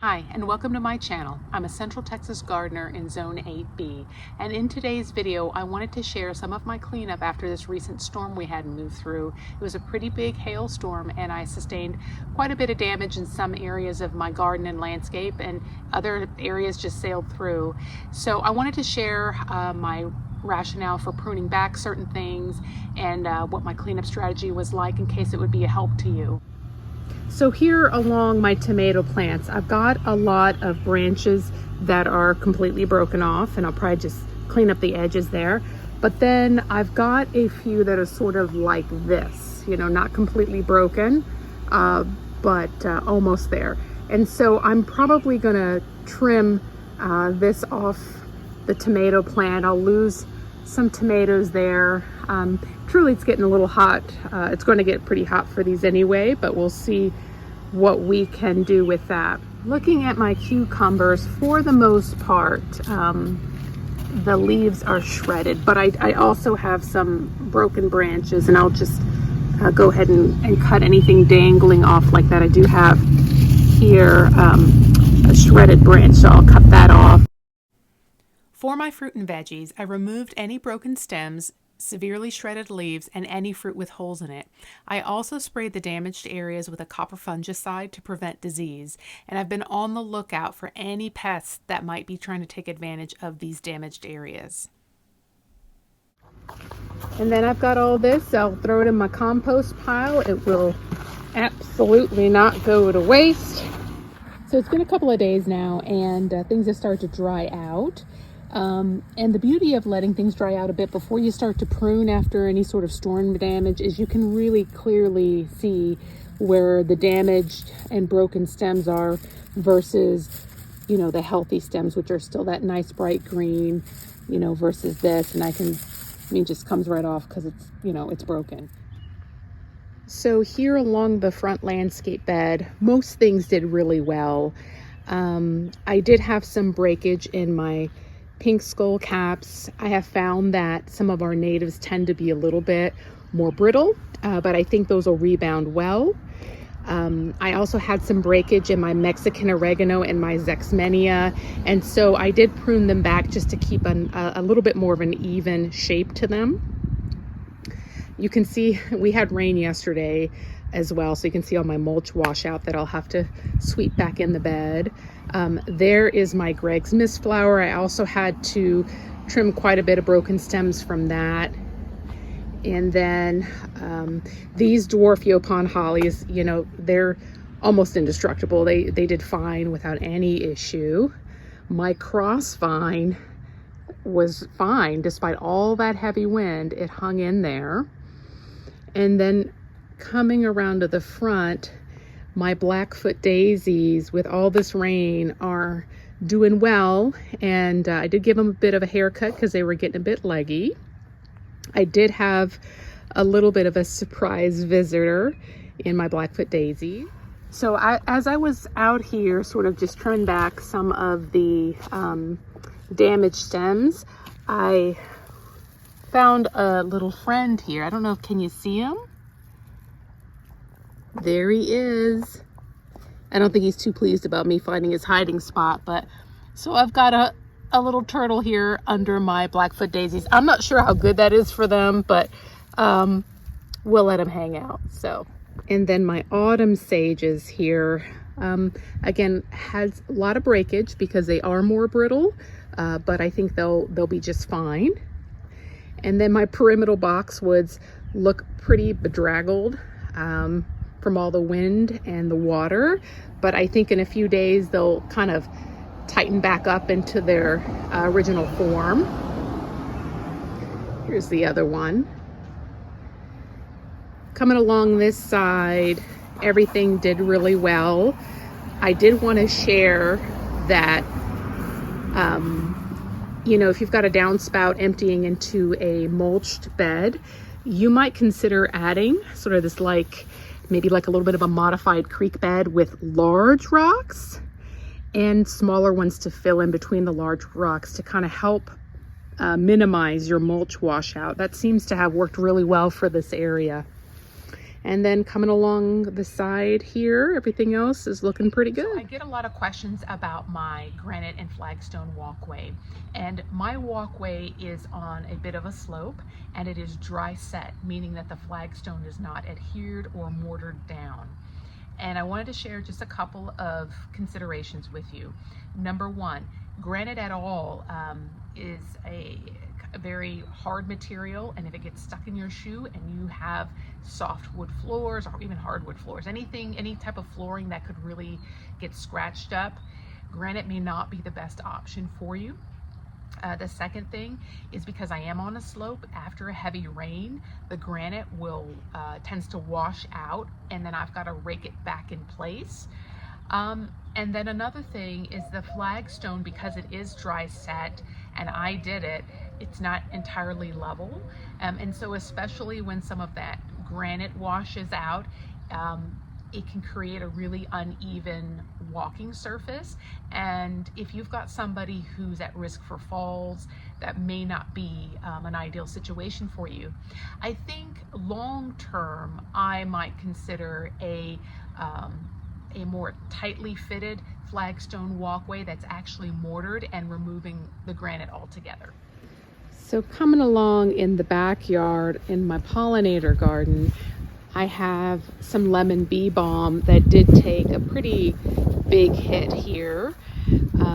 Hi, and welcome to my channel. I'm a Central Texas gardener in Zone 8B, and in today's video I wanted to share some of my cleanup after this recent storm we had moved through. It was a pretty big hailstorm and I sustained quite a bit of damage in some areas of my garden and landscape, and other areas just sailed through. So I wanted to share my rationale for pruning back certain things and what my cleanup strategy was like in case it would be a help to you. So here along my tomato plants, I've got a lot of branches that are completely broken off, and I'll probably just clean up the edges there. But then I've got a few that are sort of like this, you know, not completely broken, but almost there. And so I'm probably gonna trim this off the tomato plant. I'll lose some tomatoes there. Truly, it's getting a little hot. It's going to get pretty hot for these anyway, but we'll see what we can do with that. Looking at my cucumbers, for the most part, the leaves are shredded, but I also have some broken branches, and I'll just go ahead and cut anything dangling off like that. I do have here a shredded branch, so I'll cut that off. For my fruit and veggies, I removed any broken stems, severely shredded leaves, and any fruit with holes in it. I also sprayed the damaged areas with a copper fungicide to prevent disease, and I've been on the lookout for any pests that might be trying to take advantage of these damaged areas. And then I've got all this. I'll throw it in my compost pile. It will absolutely not go to waste. So it's been a couple of days now, and things have started to dry out. And the beauty of letting things dry out a bit before you start to prune after any sort of storm damage is you can really clearly see where the damaged and broken stems are versus, you know, the healthy stems, which are still that nice bright green, you know, versus this. And it just comes right off because it's, you know, it's broken. So here along the front landscape bed, most things did really well. I did have some breakage in my pink skull caps. I have found that some of our natives tend to be a little bit more brittle, but I think those will rebound well. I also had some breakage in my Mexican oregano and my Zexmenia, and so I did prune them back just to keep a little bit more of an even shape to them. You can see we had rain yesterday as well, so you can see all my mulch washout that I'll have to sweep back in the bed. There is my Greg's Mistflower. I also had to trim quite a bit of broken stems from that. And then these dwarf Yopon hollies, you know, they're almost indestructible. They did fine without any issue. My cross vine was fine despite all that heavy wind. It hung in there. And then coming around to the front, my Blackfoot daisies with all this rain are doing well, and I did give them a bit of a haircut because they were getting a bit leggy. I did have a little bit of a surprise visitor in my Blackfoot daisy. So as I was out here sort of just trimming back some of the damaged stems, I found a little friend here. I don't know, can you see him? There he is. I don't think he's too pleased about me finding his hiding spot, but so I've got a little turtle here under my Blackfoot daisies. I'm not sure how good that is for them, but we'll let him hang out. So, and then my autumn sages here, again, has a lot of breakage because they are more brittle, but I think they'll be just fine. And then my pyramidal boxwoods look pretty bedraggled from all the wind and the water, but I think in a few days they'll kind of tighten back up into their original form. Here's the other one. Coming along this side, everything did really well. I did want to share that you know, if you've got a downspout emptying into a mulched bed, you might consider adding sort of this maybe like a little bit of a modified creek bed with large rocks and smaller ones to fill in between the large rocks to kind of help minimize your mulch washout. That seems to have worked really well for this area. And then coming along the side here, everything else is looking pretty good. So I get a lot of questions about my granite and flagstone walkway. And my walkway is on a bit of a slope, and it is dry set, meaning that the flagstone is not adhered or mortared down. And I wanted to share just a couple of considerations with you. Number one, granite at all is a very hard material, and if it gets stuck in your shoe and you have soft wood floors or even hardwood floors, any type of flooring that could really get scratched up, granite may not be the best option for you. The second thing is because I am on a slope, after a heavy rain, the granite tends to wash out, and then I've got to rake it back in place. And then another thing is the flagstone, because it is dry set and I did it, it's not entirely level. And so especially when some of that granite washes out, it can create a really uneven walking surface. And if you've got somebody who's at risk for falls, that may not be an ideal situation for you. I think long term, I might consider a more tightly fitted flagstone walkway that's actually mortared and removing the granite altogether. So coming along in the backyard in my pollinator garden, I have some lemon bee balm that did take a pretty big hit here.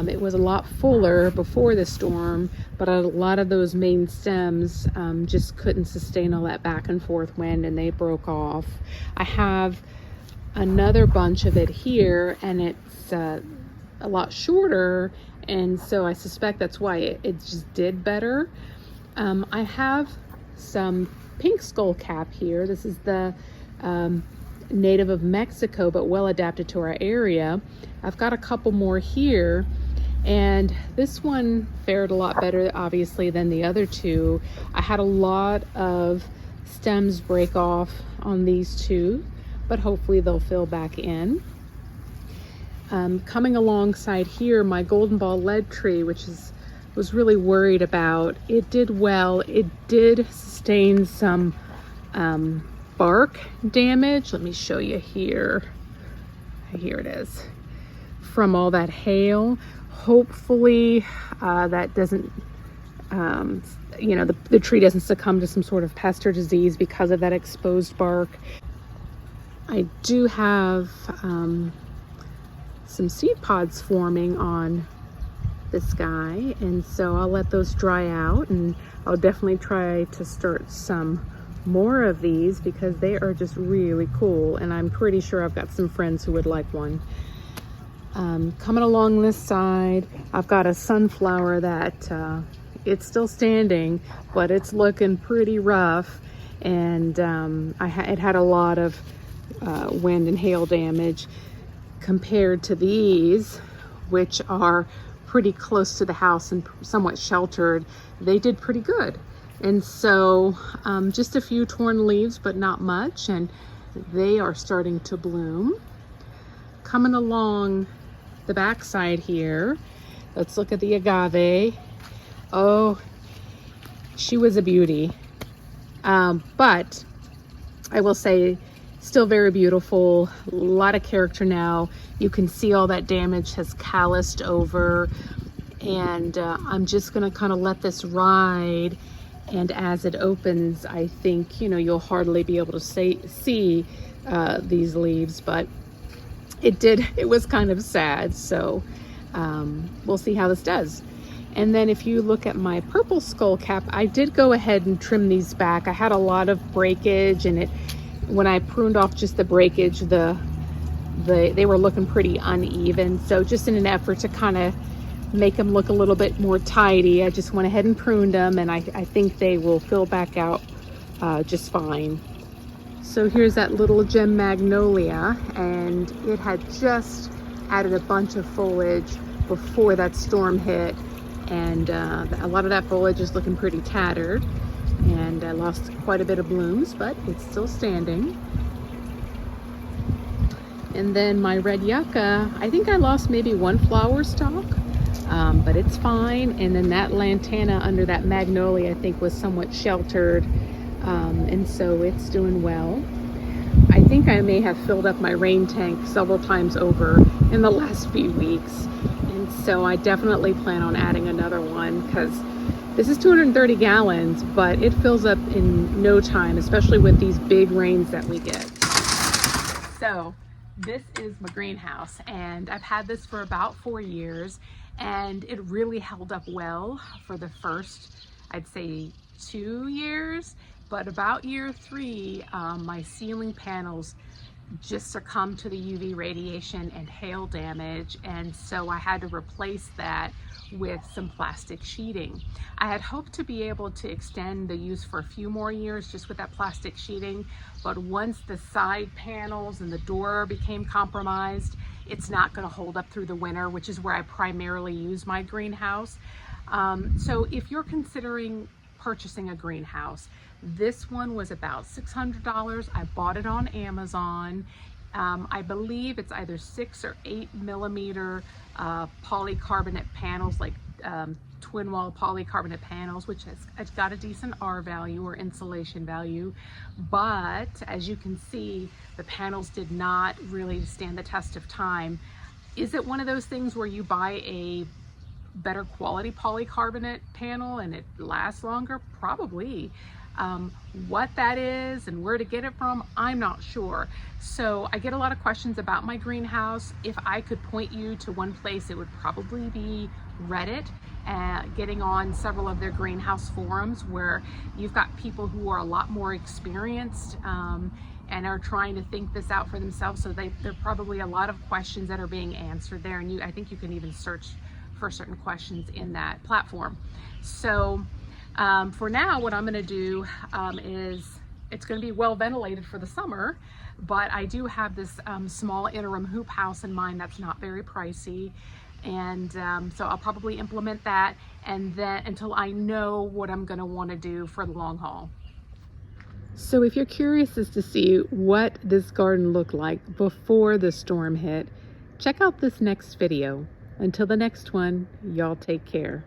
It was a lot fuller before the storm, but a lot of those main stems just couldn't sustain all that back and forth wind, and they broke off. I have another bunch of it here, and it's a lot shorter, and so I suspect that's why it just did better. I have some pink skullcap here. This is the native of Mexico, but well adapted to our area. I've got a couple more here, and this one fared a lot better, obviously, than the other two. I had a lot of stems break off on these two, but hopefully they'll fill back in. Coming alongside here, my golden ball lead tree, which was really worried about, it did well. It did sustain some bark damage. Let me show you here. Here it is. From all that hail. Hopefully that doesn't, the tree doesn't succumb to some sort of pest or disease because of that exposed bark. I do have some seed pods forming on this guy, and so I'll let those dry out, and I'll definitely try to start some more of these because they are just really cool, and I'm pretty sure I've got some friends who would like one. Coming along this side, I've got a sunflower that it's still standing, but it's looking pretty rough, and it had a lot of wind and hail damage compared to these, which are pretty close to the house and somewhat sheltered. They did pretty good. And so just a few torn leaves, but not much, and they are starting to bloom. Coming along the backside here, let's look at the agave. Oh, she was a beauty. But I will say, still very beautiful, a lot of character now. You can see all that damage has calloused over, and I'm just gonna kind of let this ride, and as it opens, I think, you'll hardly be able to see these leaves, but it was kind of sad, so we'll see how this does. And then if you look at my purple skullcap, I did go ahead and trim these back. I had a lot of breakage, and when I pruned off just the breakage, they were looking pretty uneven. So just in an effort to kind of make them look a little bit more tidy, I just went ahead and pruned them, and I think they will fill back out just fine. So here's that little gem magnolia, and it had just added a bunch of foliage before that storm hit, and a lot of that foliage is looking pretty tattered, and I lost quite a bit of blooms, but it's still standing. And then my red yucca, I think I lost maybe one flower stalk, but it's fine. And then that lantana under that magnolia, I think, was somewhat sheltered, and so it's doing well. I think I may have filled up my rain tank several times over in the last few weeks. And so I definitely plan on adding another one, because this is 230 gallons, but it fills up in no time, especially with these big rains that we get. So this is my greenhouse, and I've had this for about 4 years, and it really held up well for the first, I'd say, 2 years. But about year 3, my ceiling panels just succumbed to the UV radiation and hail damage, and so I had to replace that with some plastic sheeting. I had hoped to be able to extend the use for a few more years just with that plastic sheeting, but once the side panels and the door became compromised, it's not going to hold up through the winter, which is where I primarily use my greenhouse. So if you're considering purchasing a greenhouse, this one was about $600. I bought it on Amazon. I believe it's either 6 or 8 millimeter polycarbonate panels, like twin wall polycarbonate panels, which has got a decent R value or insulation value. But as you can see, the panels did not really stand the test of time. Is it one of those things where you buy a better quality polycarbonate panel and it lasts longer? Probably. What that is and where to get it from, I'm not sure. So I get a lot of questions about my greenhouse. If I could point you to one place, it would probably be Reddit. Getting on several of their greenhouse forums where you've got people who are a lot more experienced and are trying to think this out for themselves. So there are probably a lot of questions that are being answered there, and I think you can even search for certain questions in that platform. So for now, what I'm going to do is, it's going to be well ventilated for the summer, but I do have this small interim hoop house in mind that's not very pricey, and so I'll probably implement that, and then until I know what I'm going to want to do for the long haul. So if you're curious as to see what this garden looked like before the storm hit, check out this next video. Until the next one, y'all take care.